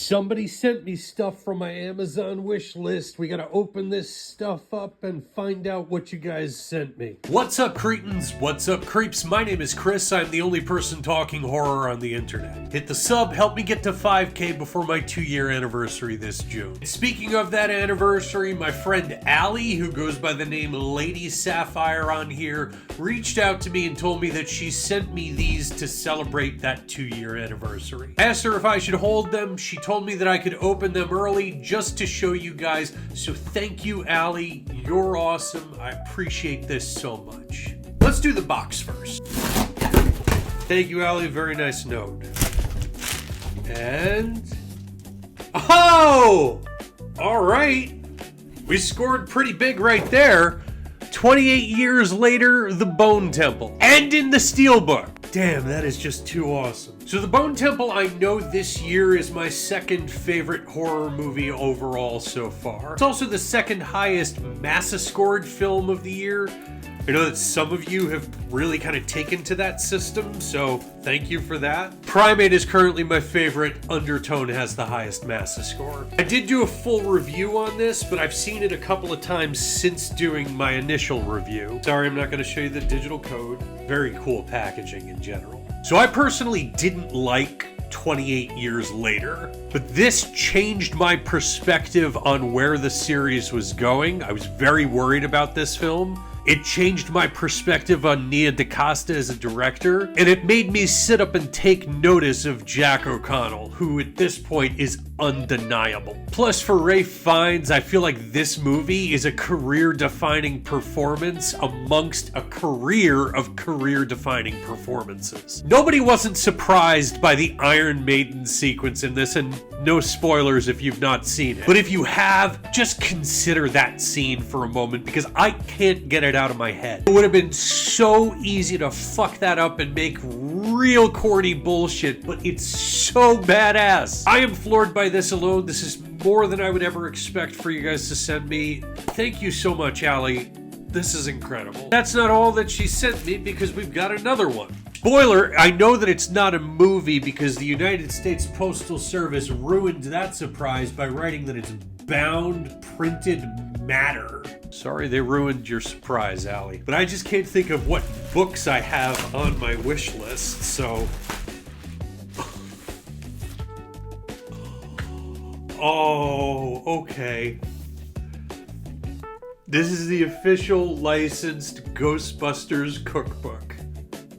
Somebody sent me stuff from my Amazon wish list. We gotta open this stuff up and find out what you guys sent me. What's up, cretins? What's up, creeps? My name is Chris. I'm the only person talking horror on the internet. Hit the sub, help me get to 5K before my 2-year anniversary this June. Speaking of that anniversary, my friend Allie, who goes by the name Lady Sapphire on here, reached out to me and told me that she sent me these to celebrate that 2-year anniversary. I asked her if I should hold them. She told me that I could open them early just to show you guys. So thank you, Allie. You're awesome. I appreciate this so much. Let's do the box first. Thank you, Allie. Very nice note. And... oh! All right. We scored pretty big right there. 28 years later, the Bone Temple. And in the Steelbook. Damn, that is just too awesome. So the Bone Temple, I know this year is my second favorite horror movie overall so far. It's also the second highest Massa-scored film of the year. I know that some of you have really kind of taken to that system, so thank you for that. Primate is currently my favorite. Undertone has the highest Massa score. I did do a full review on this, but I've seen it a couple of times since doing my initial review. Sorry, I'm not going to show you the digital code. Very cool packaging in general. So I personally didn't like 28 years later, but this changed my perspective on where the series was going. I was very worried about this film. It changed my perspective on Nia DaCosta as a director, and it made me sit up and take notice of Jack O'Connell, who at this point is undeniable. Plus, for Ralph Fiennes, I feel like this movie is a career-defining performance amongst a career of career-defining performances. Nobody wasn't surprised by the Iron Maiden sequence in this, and no spoilers if you've not seen it. But if you have, just consider that scene for a moment, because I can't get it out of my head. It would have been so easy to fuck that up and make real corny bullshit, but it's so badass. I am floored by this alone. This is more than I would ever expect for you guys to send me. Thank you so much, Allie. This is incredible. That's not all that she sent me, because we've got another one. Spoiler, I know that it's not a movie because the United States Postal Service ruined that surprise by writing that it's bound printed matter. Sorry they ruined your surprise, Allie. But I just can't think of what books I have on my wish list, so... oh, okay. This is the official licensed Ghostbusters cookbook.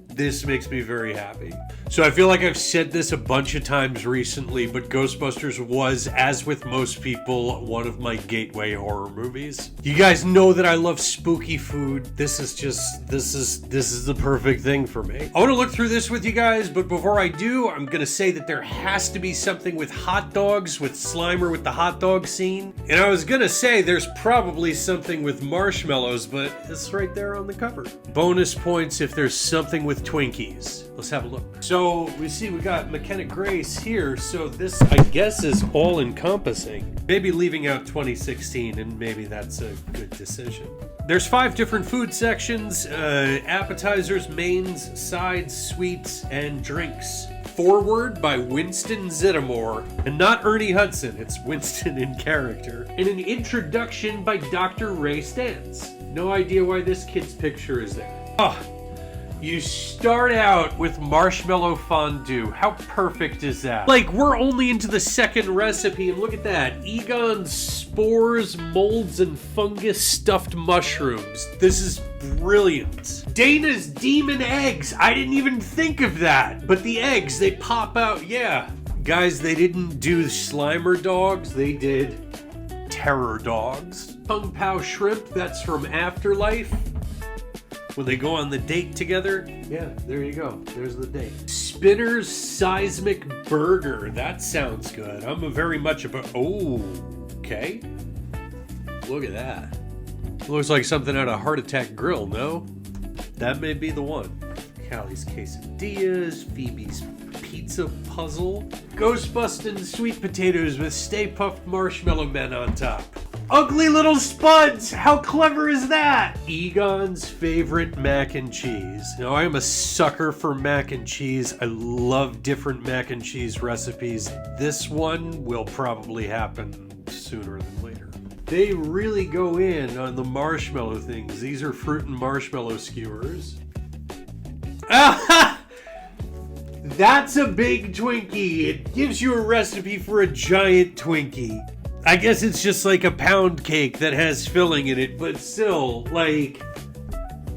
This makes me very happy. So I feel like I've said this a bunch of times recently, but Ghostbusters was, as with most people, one of my gateway horror movies. You guys know that I love spooky food. This is the perfect thing for me. I want to look through this with you guys, but before I do, I'm going to say that there has to be something with hot dogs, with Slimer with the hot dog scene. And I was going to say there's probably something with marshmallows, but it's right there on the cover. Bonus points if there's something with Twinkies. Let's have a look. So we see we got McKenna Grace here. So this, I guess, is all encompassing. Maybe leaving out 2016, and maybe that's a good decision. There's 5 different food sections, appetizers, mains, sides, sweets, and drinks. Foreword by Winston Zeddemore, and not Ernie Hudson, it's Winston in character. And an introduction by Dr. Ray Stantz. No idea why this kid's picture is there. You start out with marshmallow fondue. How perfect is that? Like, we're only into the second recipe, and look at that. Egon's spores, molds, and fungus stuffed mushrooms. This is brilliant. Dana's demon eggs. I didn't even think of that. But the eggs, they pop out. Yeah. Guys, they didn't do Slimer dogs. They did terror dogs. Kung Pao shrimp. That's from Afterlife. When they go on the date together. Yeah, there you go. There's the date. Spinner's Seismic Burger. That sounds good. I'm a very much of a... oh, okay. Look at that. Looks like something out of Heart Attack Grill, no? That may be the one. Callie's Quesadillas. Phoebe's Pizza Puzzle. Ghostbustin' sweet potatoes with Stay Puft Marshmallow Men on top. Ugly little spuds! How clever is that? Egon's favorite mac and cheese. Now, I'm a sucker for mac and cheese. I love different mac and cheese recipes. This one will probably happen sooner than later. They really go in on the marshmallow things. These are fruit and marshmallow skewers. That's a big Twinkie. It gives you a recipe for a giant Twinkie. I guess it's just like a pound cake that has filling in it, but still, like,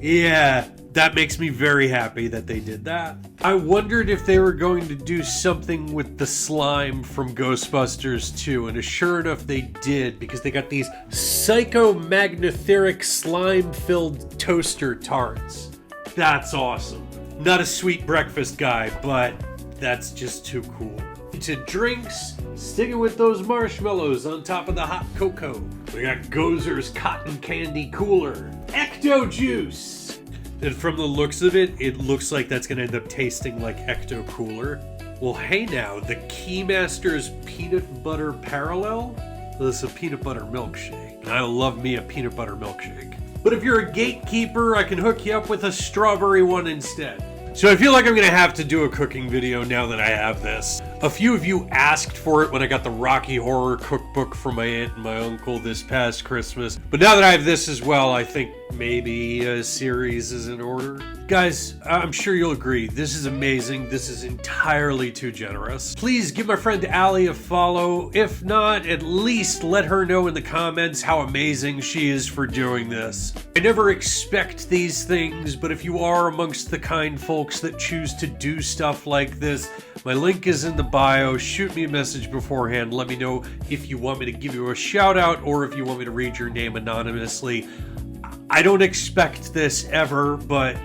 yeah, that makes me very happy that they did that. I wondered if they were going to do something with the slime from Ghostbusters 2, and sure enough they did, because they got these psychomagnetheric slime-filled toaster tarts. That's awesome. Not a sweet breakfast guy, but that's just too cool. To drinks, sticking with those marshmallows on top of the hot cocoa. We got Gozer's Cotton Candy Cooler. Ecto Juice! And from the looks of it, it looks like that's going to end up tasting like Ecto Cooler. Well, hey now, the Keymaster's Peanut Butter Parallel? This is a peanut butter milkshake. And I love me a peanut butter milkshake. But if you're a gatekeeper, I can hook you up with a strawberry one instead. So I feel like I'm going to have to do a cooking video now that I have this. A few of you asked for it when I got the Rocky Horror cookbook from my aunt and my uncle this past Christmas. But now that I have this as well, I think maybe a series is in order. Guys, I'm sure you'll agree, this is amazing. This is entirely too generous. Please give my friend Allie a follow. If not, at least let her know in the comments how amazing she is for doing this. I never expect these things, but if you are amongst the kind folks that choose to do stuff like this, my link is in the bio. Shoot me a message beforehand. Let me know if you want me to give you a shout out or if you want me to read your name anonymously. I don't expect this ever, but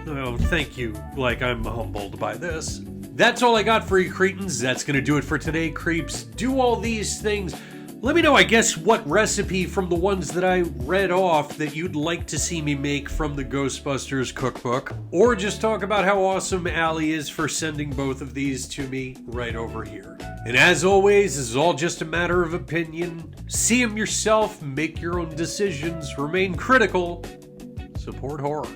thank you. Like, I'm humbled by this. That's all I got for you, cretins. That's gonna do it for today, creeps. Do all these things. Let me know, I guess, what recipe from the ones that I read off that you'd like to see me make from the Ghostbusters cookbook. Or just talk about how awesome Allie is for sending both of these to me right over here. And as always, this is all just a matter of opinion. See them yourself, make your own decisions, remain critical, support horror.